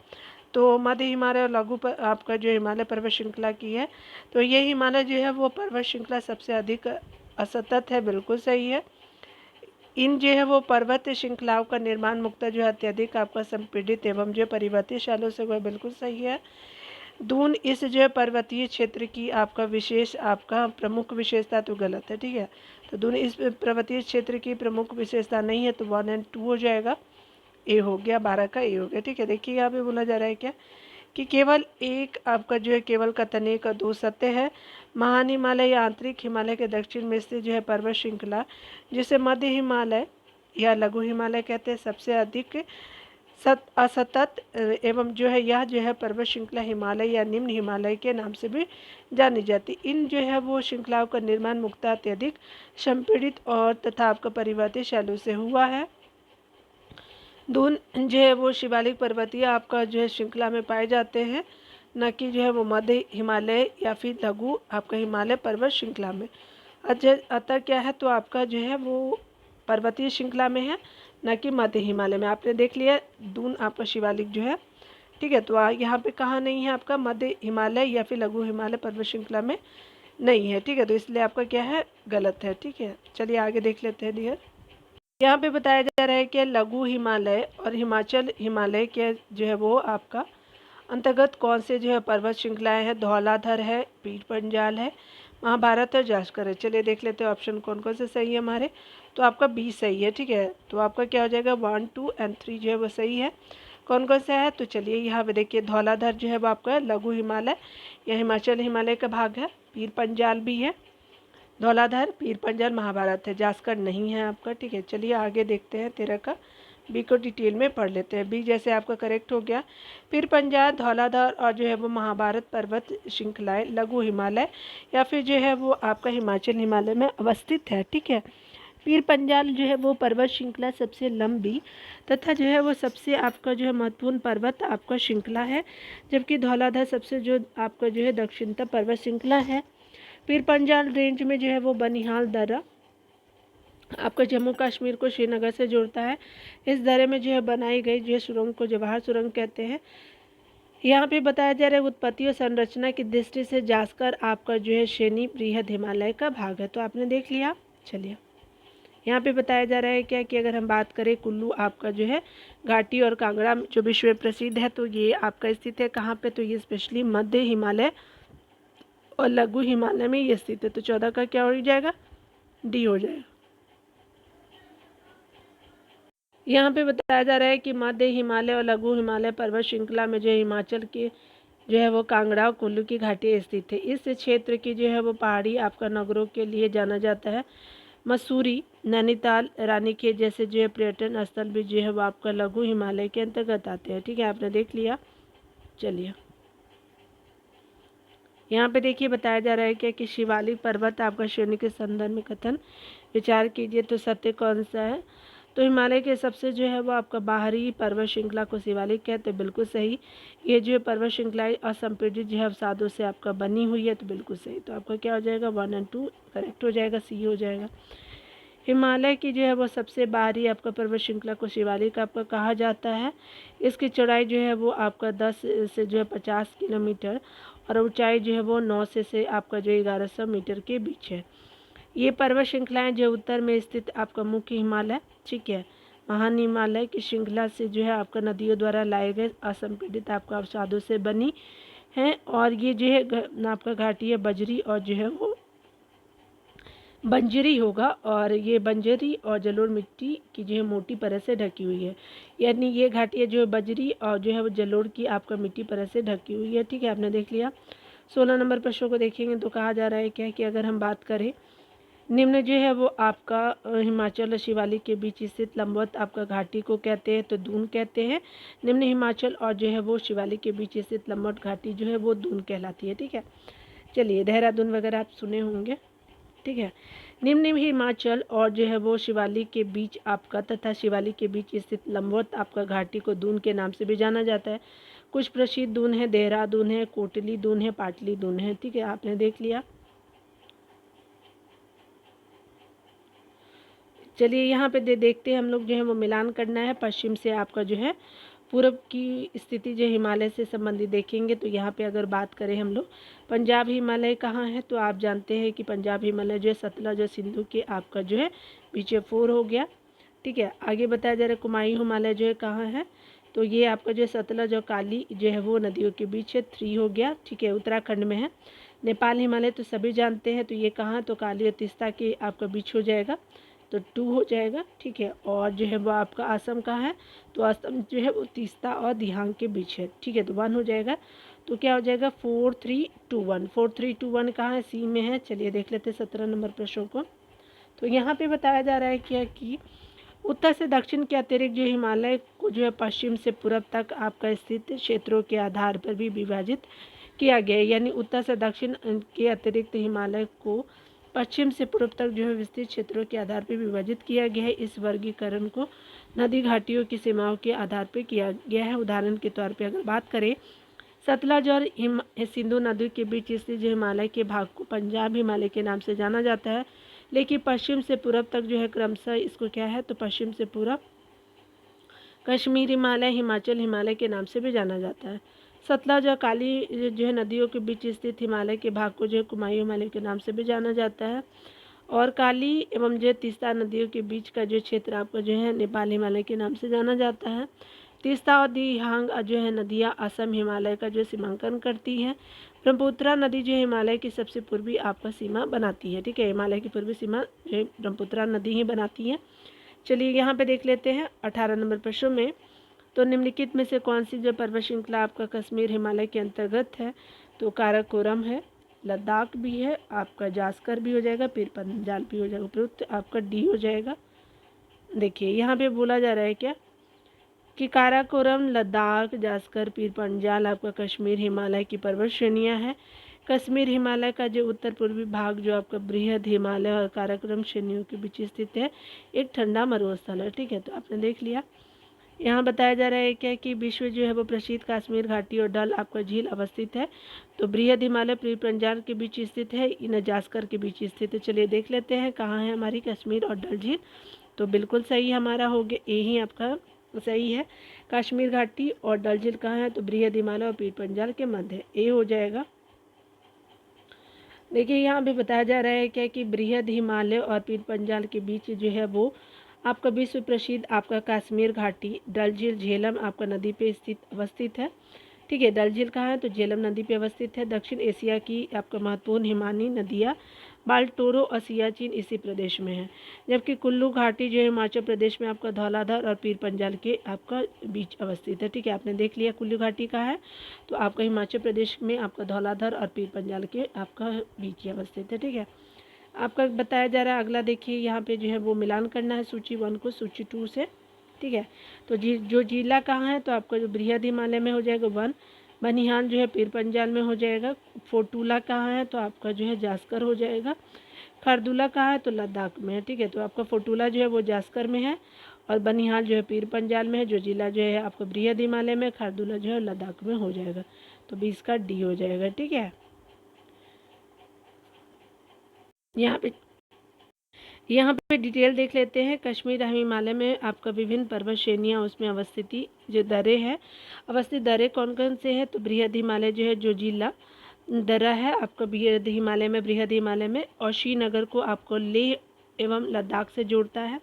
S1: तो मध्य हिमालय और लघु पर आपका जो हिमालय पर्वत श्रृंखला की है, तो ये हिमालय जो है वो पर्वत श्रृंखला सबसे अधिक असतत है, बिल्कुल सही है। इन जो है वो पर्वत श्रृंखलाओं का निर्माण मुक्ता जो है अत्यधिक आपका संपीड़ित एवं जो पर्वतीय शैलों से हुआ, बिल्कुल सही है। दून इस जो है पर्वतीय क्षेत्र की आपका विशेष आपका प्रमुख विशेषता, तो गलत है। ठीक है, तो दून इस पर्वतीय क्षेत्र की प्रमुख विशेषता नहीं है, तो 1 और 2 हो जाएगा, ए हो गया, 12 का ए हो गया। ठीक है, देखिए यहाँ पे बोला जा रहा है क्या कि केवल एक आपका जो है केवल कथन एक और 2 सत्य है। महान हिमालय या आंतरिक हिमालय के दक्षिण में स्थित जो है पर्वत श्रृंखला, जिसे मध्य हिमालय या लघु हिमालय कहते हैं, सबसे अधिक असतत एवं जो है यह जो है पर्वत श्रृंखला हिमालय या निम्न हिमालय के नाम से भी जानी जाती। इन जो है वो श्रृंखलाओं का निर्माण मुक्ता अत्यधिक संपीड़ित और तथा आपका परिवर्तित शैलों से हुआ है। दून जो है वो शिवालिक पर्वतीय आपका जो है श्रृंखला में पाए जाते हैं, न कि जो है वो मध्य हिमालय या फिर लघु आपका हिमालय पर्वत श्रृंखला में। अतः क्या है, तो आपका जो है वो पर्वतीय श्रृंखला में है, न कि मध्य हिमालय में। आपने देख लिया दून आपका शिवालिक जो है। ठीक है, तो यहाँ पे कहाँ नहीं है आपका मध्य हिमालय या फिर लघु हिमालय पर्वत श्रृंखला में नहीं है। ठीक है, तो इसलिए आपका क्या है, गलत है। ठीक है, चलिए आगे देख लेते हैं डियर। यहाँ पे बताया जा रहा है कि लघु हिमालय और हिमाचल हिमालय के जो है वो आपका अंतर्गत कौन से जो है पर्वत श्रृंखलाएं हैं? धौलाधर है, पीर पंजाल है, महाभारत और जास्कर है। चलिए देख लेते हैं ऑप्शन कौन कौन से सही है हमारे। तो आपका बी सही है। ठीक है, तो आपका क्या हो जाएगा 1, 2 और 3 जो है वो सही है। कौन कौन सा है? तो चलिए यहाँ पे देखिए धौलाधर जो है वो आपका लघु हिमालय या हिमाचल हिमालय का भाग है, पीर पंजाल भी है, धौलाधार, पीर पंजाल महाभारत है, जास्कर नहीं है आपका। ठीक है, चलिए आगे देखते हैं 13 का। बी को डिटेल में पढ़ लेते हैं। बी जैसे आपका करेक्ट हो गया। पीर पंजाल, धौलाधार और जो है वो महाभारत पर्वत श्रृंखलाएं लघु हिमालय या फिर जो है वो आपका हिमाचल हिमालय में अवस्थित है। ठीक है, पीर पंजाल जो है वो पर्वत श्रृंखला सबसे लंबी तथा जो है वो सबसे आपका जो है महत्वपूर्ण पर्वत आपका श्रृंखला है, जबकि धौलाधार सबसे जो आपका जो है दक्षिणतम पर्वत श्रृंखला है। पीर पंजाल रेंज में जो है वो बनिहाल दर्रा आपका जम्मू कश्मीर को श्रीनगर से जोड़ता है। इस दर्रे में जो है बनाई गई जो है सुरंग को जवाहर सुरंग कहते हैं। यहाँ पे बताया जा रहा है उत्पत्ति और संरचना की दृष्टि से जास्कर आपका जो है श्रेणी बृहद हिमालय का भाग है। तो आपने देख लिया। चलिए यहाँ पे बताया जा रहा है क्या कि अगर हम बात करें कुल्लू आपका जो है घाटी और कांगड़ा जो विश्व प्रसिद्ध है, तो ये आपका स्थित है कहाँ पे, तो ये स्पेशली मध्य हिमालय और लघु हिमालय में ये स्थित है। तो 14 का क्या हो जाएगा, डी हो जाएगा। यहाँ पे बताया जा रहा है कि मध्य हिमालय और लघु हिमालय पर्वत श्रृंखला में जो हिमाचल के जो है वो कांगड़ा और कुल्लू की घाटी स्थित है। इस क्षेत्र की जो है वो पहाड़ी आपका नगरों के लिए जाना जाता है। मसूरी, नैनीताल, रानीखेत जैसे जो है पर्यटन स्थल भी जो है वो आपका लघु हिमालय के अंतर्गत आते हैं। ठीक है, आपने देख लिया। चलिए यहाँ पे देखिए बताया जा रहा है क्या कि शिवालिक पर्वत आपका श्रेणी के संदर्भ में कथन विचार कीजिए। तो सत्य कौन सा है, तो हिमालय के सबसे जो है वो आपका बाहरी पर्वत श्रृंखला को शिवालिक कहते हैं, बिल्कुल सही। ये जो है पर्वत श्रृंखलाएं असंपीड़ित जो है अवसादों से आपका बनी हुई है, तो बिल्कुल सही। तो आपका क्या हो जाएगा, 1 और 2 करेक्ट हो जाएगा, सी हो जाएगा। हिमालय की जो है वो सबसे बाहरी आपका पर्वत श्रृंखला को शिवालिक आपका कहा जाता है। इसकी चौड़ाई जो है वो आपका 10 से जो है 50 किलोमीटर और ऊंचाई जो है वो 9 से आपका जो 1100 मीटर के बीच है। ये पर्वत श्रृंखलाएं जो उत्तर में स्थित आपका मुख्य हिमालय, ठीक है, महान हिमालय की श्रृंखला से जो है आपका नदियों द्वारा लाए गए असंपीड़ित आपका अवसादों से बनी हैं। और ये जो है आपका घाटी है बजरी और जो है वो बंजरी होगा, और ये बंजरी और जलोढ़ मिट्टी की जो है मोटी परत से ढकी हुई है। यानी ये घाटी जो है बजरी और जो है वो जलोढ़ की आपका मिट्टी परत से ढकी हुई है। ठीक है, आपने देख लिया। 16 नंबर प्रश्न को देखेंगे तो कहा जा रहा है क्या कि अगर हम बात करें निम्न जो है वो आपका हिमाचल और शिवालिक के बीच स्थित लंबवत आपका घाटी को कहते हैं, तो दून कहते हैं। निम्न हिमाचल और जो है वो शिवालिक के बीच स्थित लंबवत घाटी जो है वो दून कहलाती है। ठीक है, चलिए देहरादून वगैरह आप सुने होंगे। ठीक है, निम्न हिमाचल और जो है वो शिवालिक के बीच आपका तथा शिवालिक के बीच स्थित लंबवत आपका घाटी को दून के नाम से भी जाना जाता है। कुछ प्रसिद्ध दून है, देहरादून है, कोटली दून है, पाटली दून है। ठीक है, आपने देख लिया। चलिए यहाँ पे देखते हैं हम लोग जो है वो मिलान करना है। पश्चिम से आपका जो है पूर्व की स्थिति जो हिमालय से संबंधित देखेंगे, तो यहाँ पे अगर बात करें हम लोग पंजाब हिमालय कहाँ है, तो आप जानते हैं कि पंजाब हिमालय जो है सतलज और सिंधु के आपका जो है पीछे 4 हो गया। ठीक है, आगे बताया जा रहा है कुमायूं हिमालय जो है कहाँ है, तो ये आपका जो है सतलज और काली जो है वो नदियों के बीच है, 3 हो गया। ठीक है, उत्तराखंड में है। नेपाल हिमालय तो सभी जानते हैं, तो ये कहाँ, तो काली और तीस्ता के आपका बीच हो जाएगा, तो 2 हो जाएगा। ठीक है, और जो है वो आपका असम का है, तो असम जो है वो तीस्ता और दिहांग के बीच है। ठीक है, तो 1 हो जाएगा। तो क्या हो जाएगा 4 3 2 1। 4 3 2 1 कहाँ है, सी में है। चलिए देख लेते हैं 17 नंबर प्रश्नों को। तो यहाँ पे बताया जा रहा है क्या कि उत्तर से दक्षिण के अतिरिक्त जो हिमालय को जो है पश्चिम से पूर्व तक आपका स्थित क्षेत्रों के आधार पर भी विभाजित किया गया है। यानी उत्तर से दक्षिण के अतिरिक्त हिमालय को पश्चिम से पूर्व तक जो है विस्तृत क्षेत्रों के आधार पर विभाजित किया गया है। इस वर्गीकरण को नदी घाटियों की सीमाओं के आधार पर किया गया है। उदाहरण के तौर पर अगर बात करें सतलज और सिंधु नदी के बीच स्थित जो हिमालय के भाग को पंजाब हिमालय के नाम से जाना जाता है, लेकिन पश्चिम से पूर्व तक जो है क्रमशः इसको क्या है, तो पश्चिम से पूर्व कश्मीर हिमालय, हिमाचल हिमालय के नाम से भी जाना जाता है। सतलज और काली जो है नदियों के बीच स्थित हिमालय के भाग को जो है कुमायूं हिमालय के नाम से भी जाना जाता है। और काली एवं जो तीस्ता नदियों के बीच का जो क्षेत्र आपका जो है नेपाल हिमालय के नाम से जाना जाता है। तीस्ता और दिहांग जो है नदियाँ असम हिमालय का जो सीमांकन करती हैं। ब्रह्मपुत्रा नदी जो हिमालय की सबसे पूर्वी आपका सीमा बनाती है। ठीक है, हिमालय की पूर्वी सीमा जो है ब्रह्मपुत्रा नदी ही बनाती है। चलिए यहाँ पे देख लेते हैं 18 नंबर प्रश्न में, तो निम्नलिखित में से कौन सी जो पर्वत श्रृंखला आपका कश्मीर हिमालय के अंतर्गत है, तो काराकोरम है, लद्दाख भी है, आपका जास्कर भी हो जाएगा, पीर पंजाल भी हो जाएगा, उपयुक्त आपका डी हो जाएगा। देखिए यहाँ पे बोला जा रहा है क्या कि काराकोरम, लद्दाख, जास्कर, पीर पंजाल आपका कश्मीर हिमालय की पर्वत श्रेणियाँ हैं। कश्मीर हिमालय का जो उत्तर पूर्वी भाग जो आपका बृहद हिमालय और काराकोरम श्रेणियों के बीच स्थित है, एक ठंडा मरुस्थल है। ठीक है, तो आपने देख लिया। यहाँ बताया जा रहा है क्या कि विश्व जो है वो प्रसिद्ध कश्मीर घाटी और डल आपका झील अवस्थित है। तो बृहद हिमालय पीर पंजाल के बीच स्थित है, इन जास्कर के बीच स्थित है। चलिए देख लेते हैं कहाँ है हमारी कश्मीर और डल झील। तो बिल्कुल सही हमारा हो गया, ए ही आपका सही है। कश्मीर घाटी और डल झील कहाँ है, तो बृहद हिमालय और पीर पंजाल के मध्य, ए हो जाएगा। देखिए यहाँ पे बताया जा रहा है क्या कि बृहद हिमालय और पीर पंजाल के बीच जो है वो आपका विश्व प्रसिद्ध आपका कश्मीर घाटी, डल झील, झेलम आपका नदी पे अवस्थित है। ठीक है, डल झील कहाँ है, तो झेलम नदी पे अवस्थित है। दक्षिण एशिया की आपका महत्वपूर्ण हिमानी नदियाँ बाल्टोरो और सियाचिन इसी प्रदेश में है। जबकि कुल्लू घाटी जो है हिमाचल प्रदेश में आपका धौलाधर और पीर पंजाल के आपका बीच अवस्थित है। ठीक है, आपने देख लिया कुल्लू घाटी का है, तो आपका हिमाचल प्रदेश में आपका धौलाधर और पीर पंजाल के आपका बीच अवस्थित है। ठीक है, आपका बताया जा रहा है अगला। देखिए यहाँ पे जो है वो मिलान करना है सूची 1 को सूची 2 से। ठीक है, तो जो जिला कहाँ है, तो आपका जो बृहद हिमालय में हो जाएगा 1, बनिहाल जो है पीर पंजाल में हो जाएगा, फोटूला कहाँ है, तो आपका जो है जास्कर हो जाएगा, खरदुला कहाँ है, तो लद्दाख में है। ठीक है, तो आपका फोटूला जो है वो जास्कर में है और बनिहाल जो है पीर पंजाल में है। जो जिला जो है आपका बृहद हिमालय में, खरदुला जो है लद्दाख में हो जाएगा। तो 20 का डी हो जाएगा। ठीक है, यहाँ पे डिटेल देख लेते हैं। कश्मीर हिमालय में आपका विभिन्न पर्वत श्रेणियाँ, उसमें अवस्थिति जो दर्रे है, अवस्थित दर्रे कौन कौन से हैं, तो बृहद हिमालय जो है जो जिला दर्रा है आपका बृहद हिमालय में, बृहद हिमालय में, और श्रीनगर को आपको लेह एवं लद्दाख से जोड़ता है।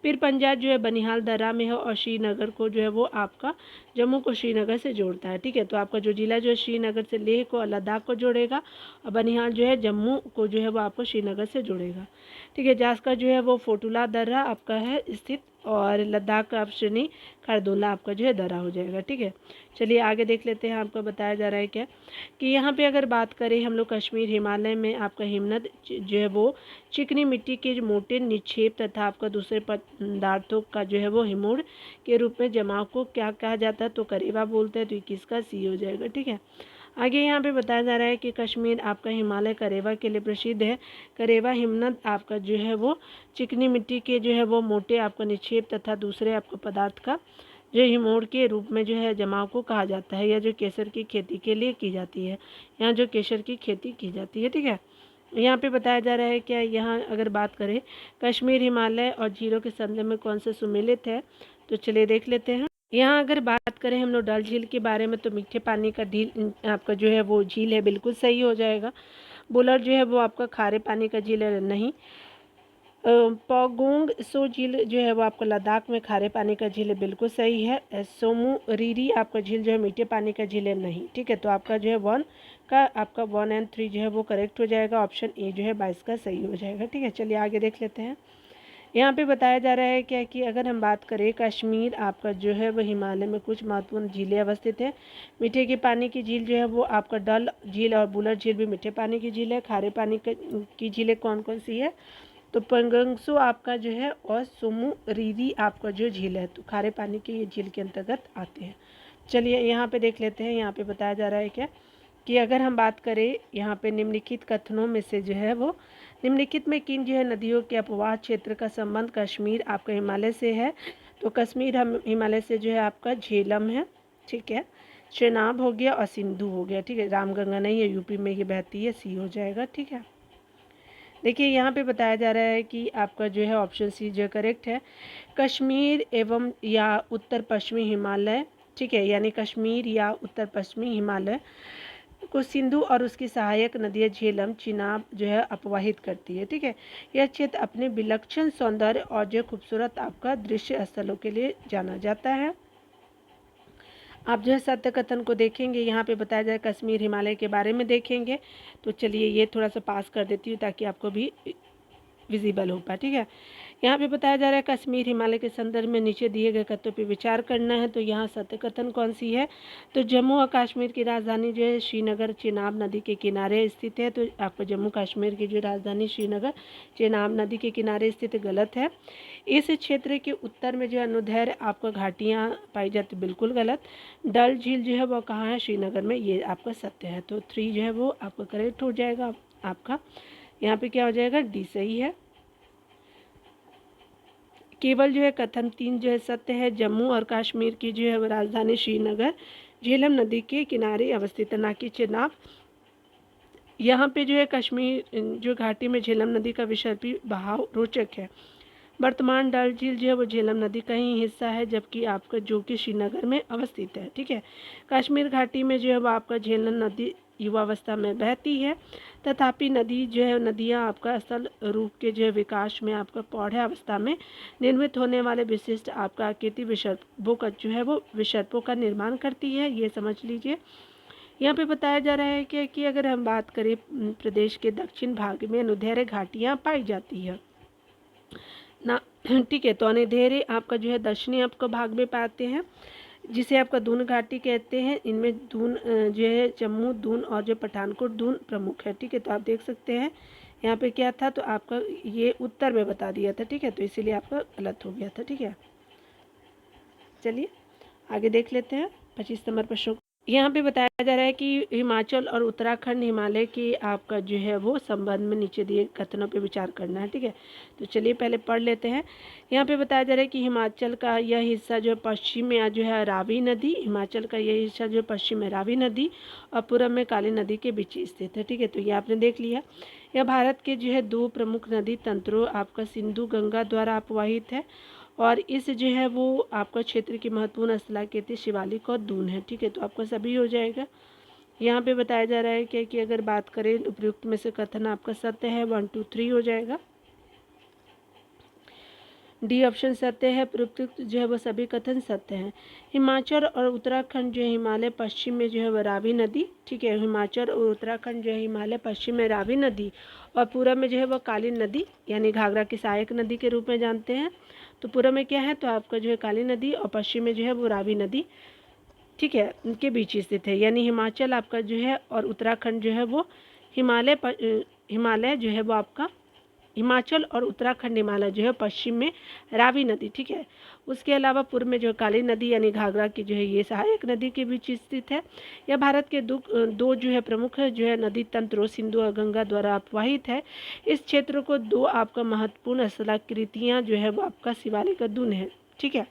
S1: पीर पंजाल जो है बनिहाल दर्रा में है और श्रीनगर को जो है वो आपका जम्मू को श्रीनगर से जोड़ता है। ठीक है, तो आपका जो जिला जो है श्रीनगर से लेह को और लद्दाख को जोड़ेगा और बनिहाल जो है जम्मू को जो है वो आपको श्रीनगर से जोड़ेगा। ठीक है, जास्कर जो है वो फोटुला दर्रा आपका है स्थित और लद्दाख का श्रेणी खरदुला आपका जो है दर्रा हो जाएगा। ठीक है, चलिए आगे देख लेते हैं। आपको बताया जा रहा है क्या कि यहाँ पे अगर बात करें हम लोग कश्मीर हिमालय में आपका हिमनद जो है वो चिकनी मिट्टी के जो मोटे निक्षेप तथा आपका दूसरे पदार्थों का जो है वो हिमोड़ के रूप में जमाव को क्या कहा जाता है, तो करेवा बोलते हैं। तो 21 का सी हो जाएगा। ठीक है, आगे यहाँ पे बताया जा रहा है कि कश्मीर आपका हिमालय करेवा के लिए प्रसिद्ध है। करेवा हिमनद आपका जो है वो चिकनी मिट्टी के जो है वो मोटे आपका निक्षेप तथा दूसरे आपको पदार्थ का जो हिमोड़ के रूप में जो है जमाव को कहा जाता है, या जो केसर की खेती के लिए की जाती है, यहाँ जो केसर की खेती की जाती है। ठीक है, यहाँ पे बताया जा रहा है क्या यहाँ अगर बात करें कश्मीर हिमालय और झीलों के संदर्भ में कौन सा सुमेलित है, तो चलिए देख लेते हैं। यहाँ अगर बात करें हम लोग डल झील के बारे में, तो मीठे पानी का झील आपका जो है वो झील है, बिल्कुल सही हो जाएगा। बुलर जो है वो आपका खारे पानी का झील है, नहीं। पौगोंग सो झील जो है वो आपका लद्दाख में खारे पानी का झील है, बिल्कुल सही है। सोमू रीरी आपका झील जो है मीठे पानी का झील है, नहीं। ठीक है, तो आपका जो है 1 का आपका 1 और 3 जो है वो करेक्ट हो जाएगा। ऑप्शन ए जो है 22 का सही हो जाएगा। ठीक है, चलिए आगे देख लेते हैं। यहाँ पे बताया जा रहा है क्या कि अगर हम बात करें कश्मीर आपका जो है वो हिमालय में कुछ महत्वपूर्ण झीलें अवस्थित है। मीठे के पानी की झील जो है वो आपका डल झील और बुलर झील भी मीठे पानी की झील है। खारे पानी की झीलें कौन कौन सी है, तो पंगंगसो आपका जो है और सोमू रीरी आपका जो झील है, तो खारे पानी के ये झील के अंतर्गत आते हैं। चलिए यहाँ पे देख लेते हैं। यहाँ पे बताया जा रहा है क्या कि अगर हम बात करें यहाँ पे निम्नलिखित कथनों में से जो है वो निम्नलिखित में किन जो है नदियों के अपवाह क्षेत्र का संबंध कश्मीर आपका हिमालय से है, तो कश्मीर हम हिमालय से जो है आपका झेलम है। ठीक है, चेनाब हो गया और सिंधु हो गया। ठीक है, रामगंगा नहीं है, यूपी में ये बहती है, सी हो जाएगा। ठीक है, देखिए यहाँ पे बताया जा रहा है कि आपका जो है ऑप्शन सी जो करेक्ट है, कश्मीर एवं या उत्तर पश्चिमी हिमालय। ठीक है, यानी कश्मीर या उत्तर पश्चिमी हिमालय को सिंधु और उसकी सहायक नदियाँ झेलम चिनाब जो है अपवाहित करती है। ठीक है, यह क्षेत्र अपने विलक्षण सौंदर्य और जो खूबसूरत आपका दृश्य स्थलों के लिए जाना जाता है। आप जो है सत्य कथन को देखेंगे, यहाँ पे बताया जाए कश्मीर हिमालय के बारे में देखेंगे, तो चलिए ये थोड़ा सा पास कर देती हूँ ताकि आपको भी विजिबल हो पाए। ठीक है, यहाँ पे बताया जा रहा है कश्मीर हिमालय के संदर्भ में नीचे दिए गए कथनों पर विचार करना है। तो यहाँ सत्य कथन कौन सी है? तो जम्मू और कश्मीर की राजधानी जो है श्रीनगर चेनाब नदी के किनारे स्थित है। तो आपको जम्मू कश्मीर की जो राजधानी श्रीनगर चेनाब नदी के किनारे स्थित गलत है। इस क्षेत्र के उत्तर में जो है अनुदैर्घ्य आपको घाटियाँ पाई जाती, बिल्कुल गलत। डल झील जो है वो कहाँ है? श्रीनगर में, ये आपका सत्य है। तो 3 जो है वो आपका करेक्ट हो जाएगा आपका। यहाँ पे क्या हो जाएगा? डी सही है। केवल जो है कथन 3 जो है सत्य है। जम्मू और कश्मीर की जो है वो राजधानी श्रीनगर झेलम नदी के किनारे अवस्थित है, ना कि चेनाब। यहाँ पे जो है कश्मीर जो घाटी में झेलम नदी का विसर्पी बहाव रोचक है। वर्तमान डल झील जो है वो झेलम नदी का ही हिस्सा है, जबकि आपका जो कि श्रीनगर में अवस्थित है। ठीक है, कश्मीर घाटी में जो है वो आपका झेलम नदी युवावस्था में बहती है, तथापि नदी जो है नदियाँ आपका असल रूप के जो है विकास में आपका पौधावस्था में निर्मित होने वाले विशिष्ट आपका आकृति विसर्पों का जो है वो विसर्पों का निर्माण करती है, ये समझ लीजिए। यहाँ पे बताया जा रहा है कि अगर हम बात करें प्रदेश के दक्षिण भाग में अनुदैर्घ्य घाटियाँ पाई जाती है ना। ठीक है, तो अनुदैर्घ्य आपका जो है दक्षिणी आपका भाग में पाते हैं, जिसे आपका दून घाटी कहते हैं। इनमें दून जो है जम्मू दून और जो पठानकोट दून प्रमुख है। ठीक है, तो आप देख सकते हैं यहाँ पे क्या था, तो आपका ये उत्तर में बता दिया था। ठीक है, तो इसीलिए आपका गलत हो गया था। ठीक है, चलिए आगे देख लेते हैं 25 नंबर प्रश्न। यहाँ पे बताया जा रहा है कि हिमाचल और उत्तराखंड हिमालय के आपका जो है वो संबंध में नीचे दिए कथनों पे विचार करना है। ठीक है, तो चलिए पहले पढ़ लेते हैं। यहाँ पे बताया जा रहा है कि हिमाचल का यह हिस्सा जो पश्चिम में जो है रावी नदी, हिमाचल का यह हिस्सा जो पश्चिम में रावी नदी और पूर्व में काली नदी के बीच स्थित है। ठीक है, तो ये आपने देख लिया। यह भारत के जो है 2 प्रमुख नदी तंत्रों आपका सिंधु गंगा द्वारा अपवाहित है, और इस जो है वो आपका क्षेत्र की महत्वपूर्ण स्थलाकृति शिवालिक और दून है। ठीक है, तो आपका सभी हो जाएगा। यहाँ पे बताया जा रहा है कि अगर बात करें उपयुक्त में से कथन आपका सत्य है, 1 2 3 हो जाएगा। डी ऑप्शन सत्य है, उपयुक्त जो है वो सभी कथन सत्य हैं। हिमाचल और उत्तराखंड जो है हिमालय पश्चिम में जो है वो रावी नदी। ठीक है, हिमाचल और उत्तराखंड जो है हिमालय पश्चिम में रावी नदी और पूर्व में जो है वो काली नदी यानी घाघरा की सहायक नदी के रूप में जानते हैं। तो पूर्व में क्या है, तो आपका जो है काली नदी और पश्चिम में जो है वो रावी नदी, ठीक है, उनके बीच स्थित है। यानी हिमाचल आपका जो है और उत्तराखंड जो है वो हिमालय जो है वो आपका हिमाचल और उत्तराखंड हिमालय जो है पश्चिम में रावी नदी। ठीक है, उसके अलावा पूर्व में जो काली नदी यानी घाघरा की जो है ये सहायक नदी के बीच स्थित है। यह भारत के दो जो है प्रमुख जो है नदी तंत्रों सिंधु और गंगा द्वारा अपवाहित है। इस क्षेत्र को 2 आपका महत्वपूर्ण स्थलाकृतियाँ जो है वो आपका शिवालिक दून है। ठीक है,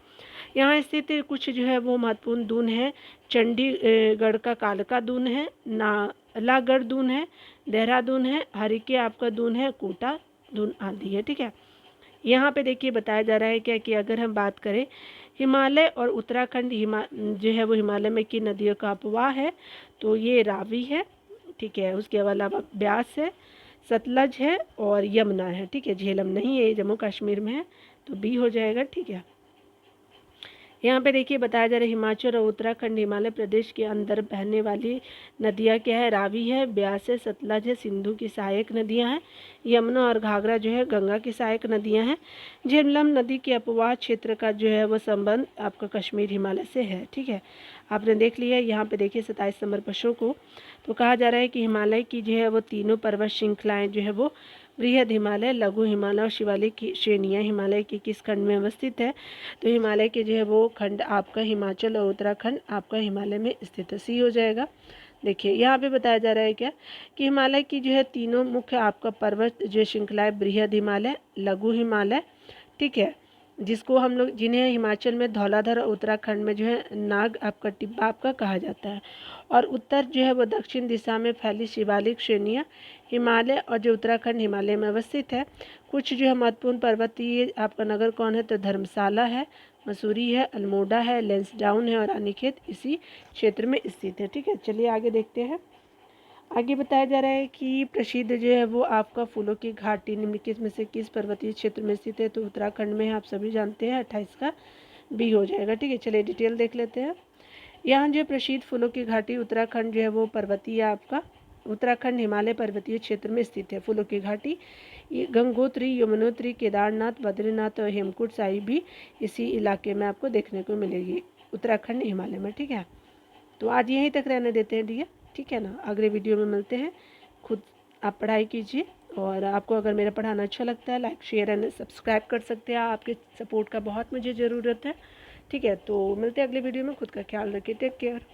S1: यहाँ स्थित कुछ जो है वो महत्वपूर्ण दून है। चंडीगढ़ का कालका दून है, नालागढ़ दून है, देहरादून है, हरिके आपका दून है, कोटा दून आदि है। ठीक है, यहाँ पे देखिए बताया जा रहा है क्या कि अगर हम बात करें हिमालय और उत्तराखंड जो है वो हिमालय में की नदियों का अपवाह है, तो ये रावी है। ठीक है, उसके अलावा ब्यास है, सतलज है और यमुना है। ठीक है, झेलम नहीं है, ये जम्मू कश्मीर में है, तो बी हो जाएगा। ठीक है, यहाँ पे देखिए बताया जा रहा है हिमाचल और उत्तराखंड हिमालय प्रदेश के अंदर बहने वाली नदियाँ क्या है, रावी है, ब्यास है, सतलज है, सिंधु की सहायक नदियाँ हैं, यमुना और घाघरा जो है गंगा की सहायक नदियाँ हैं। झेलम नदी के अपवाह क्षेत्र का जो है वो संबंध आपका कश्मीर हिमालय से है। ठीक है, आपने देख लिया। यहाँ पे देखिए 27 नंबर प्रश्नों को, तो कहा जा रहा है कि हिमालय की जो है वो तीनों पर्वत श्रृंखलाएँ जो है वो बृहद हिमालय, लघु हिमालय और शिवालिक की श्रेणियाँ हिमालय के किस खंड में अवस्थित है, तो हिमालय के जो है वो खंड आपका हिमाचल और उत्तराखंड आपका हिमालय में स्थित है। सी हो जाएगा। देखिए यहाँ पे बताया जा रहा है क्या कि हिमालय की जो है तीनों मुख्य आपका पर्वत जो श्रृंखलाएँ बृहद हिमालय, लघु हिमालय, ठीक है, जिसको हम लोग जिन्हें हिमाचल में धौलाधर और उत्तराखंड में जो है नाग आपका टिब्बा आपका कहा जाता है, और उत्तर जो है वो दक्षिण दिशा में फैली शिवालिक श्रेणियाँ हिमालय और जो उत्तराखंड हिमालय में अवस्थित है। कुछ जो है महत्वपूर्ण पर्वतीय आपका नगर कौन है, तो धर्मशाला है, मसूरी है, अल्मोड़ा है, लैंसडाउन है और रानीखेत इसी क्षेत्र में स्थित है। ठीक है, चलिए आगे देखते हैं। आगे बताया जा रहा है कि प्रसिद्ध जो है वो आपका फूलों की घाटी निम्नलिखित में से किस पर्वतीय क्षेत्र में स्थित है, तो उत्तराखंड में आप सभी जानते हैं, 28 का बी हो जाएगा। ठीक है, चलिए डिटेल देख लेते हैं। यहाँ जो प्रसिद्ध फूलों की घाटी उत्तराखंड जो है वो पर्वतीय आपका उत्तराखंड हिमालय पर्वतीय क्षेत्र में स्थित है। फूलों की घाटी ये गंगोत्री, यमुनोत्री, केदारनाथ, बद्रीनाथ और हेमकुंड साहिब भी इसी इलाके में आपको देखने को मिलेगी, उत्तराखंड हिमालय में। ठीक है, तो आज यहीं तक रहने देते हैं डियर, ठीक है ना। अगले वीडियो में मिलते हैं। खुद आप पढ़ाई कीजिए, और आपको अगर मेरा पढ़ाना अच्छा लगता है लाइक शेयर एंड सब्सक्राइब कर सकते हैं। आपके सपोर्ट का बहुत मुझे ज़रूरत है। ठीक है, तो मिलते हैं अगले वीडियो में। खुद का ख्याल रखिए, टेक केयर।